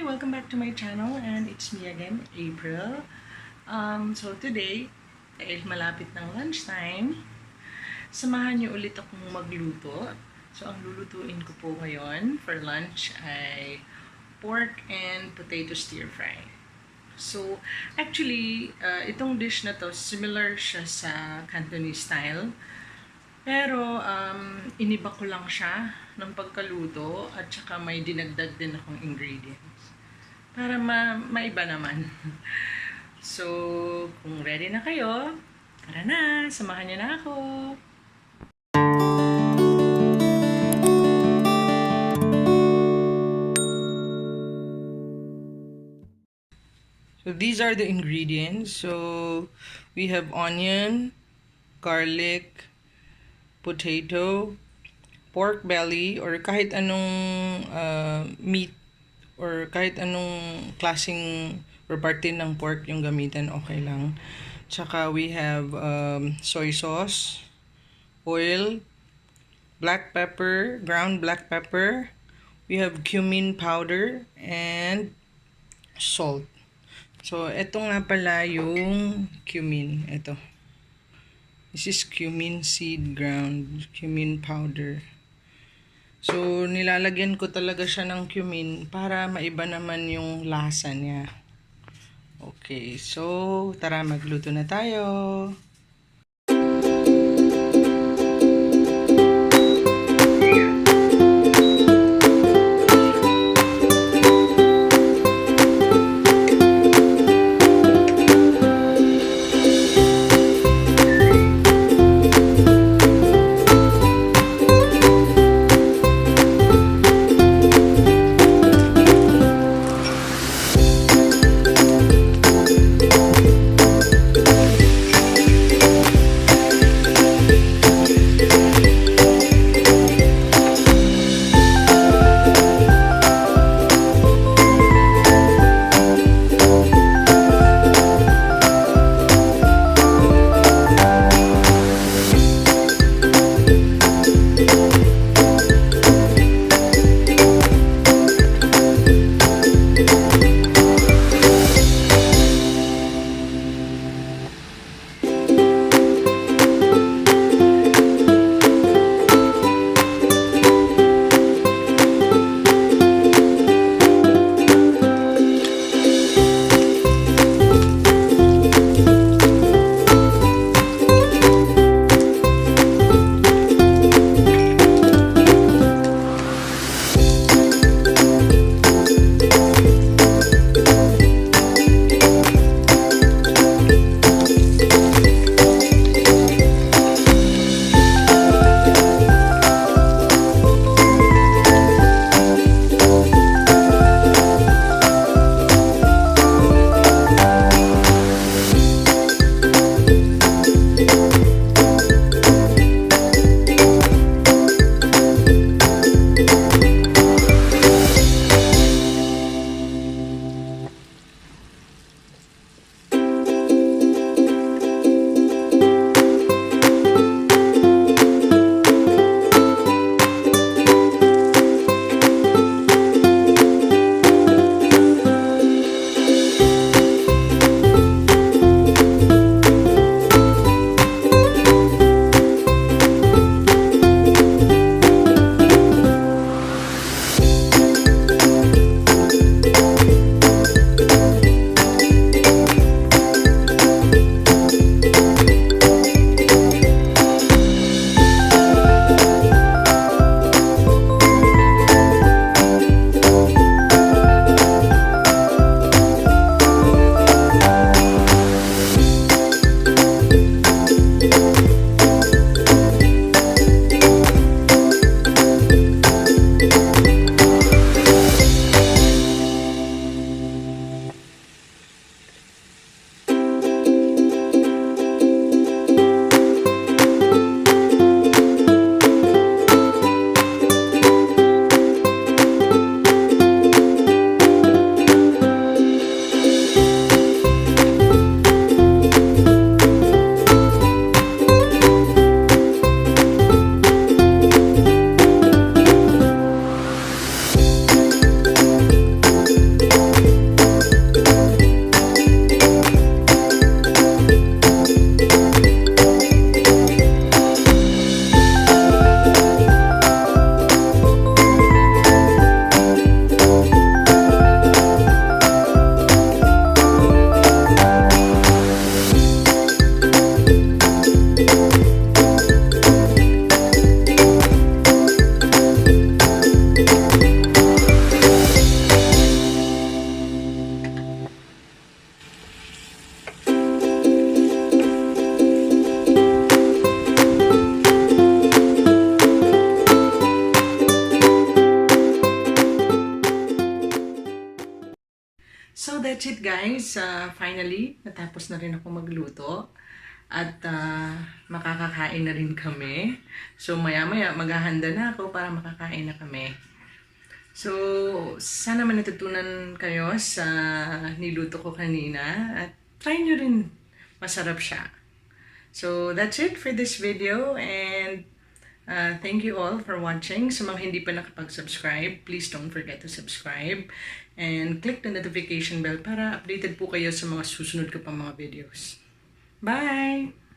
welcome back to my channel and it's me again, April. So today, dahil malapit ng lunchtime, samahan niyo ulit akong magluto. So ang lulutuin ko po ngayon for lunch ay pork and potato stir fry. So actually, itong dish na to, similar siya sa Cantonese-Style. Pero, iniba ko lang siya ng pagkaluto at saka may dinagdag din akong ingredients. Para maiba naman. So, kung ready na kayo, tara na, samahan niyo na ako. So, these are the ingredients. So, we have onion, garlic, potato, pork belly, or kahit anong meat or kahit anong klaseng or parte ng pork yung gamitan, okay lang. Tsaka we have soy sauce, oil, black pepper, ground black pepper, we have cumin powder, and salt. So, eto nga pala yung cumin. Ito. This is cumin seed ground, cumin powder. So, nilalagyan ko talaga siya ng cumin para maiba naman yung lasa niya. Okay, so tara magluto na tayo. So that's it guys. Finally, natapos na rin ako magluto. At makakakain na rin kami. So maya-maya maghahanda na ako para makakain na kami. So sana man natutunan kayo sa niluto ko kanina. At try nyo rin. Masarap siya. So that's it for this video. And thank you all for watching. Sa mga hindi pa nakapag-subscribe, please don't forget to subscribe and click the notification bell para updated po kayo sa mga susunod ko pang mga videos. Bye!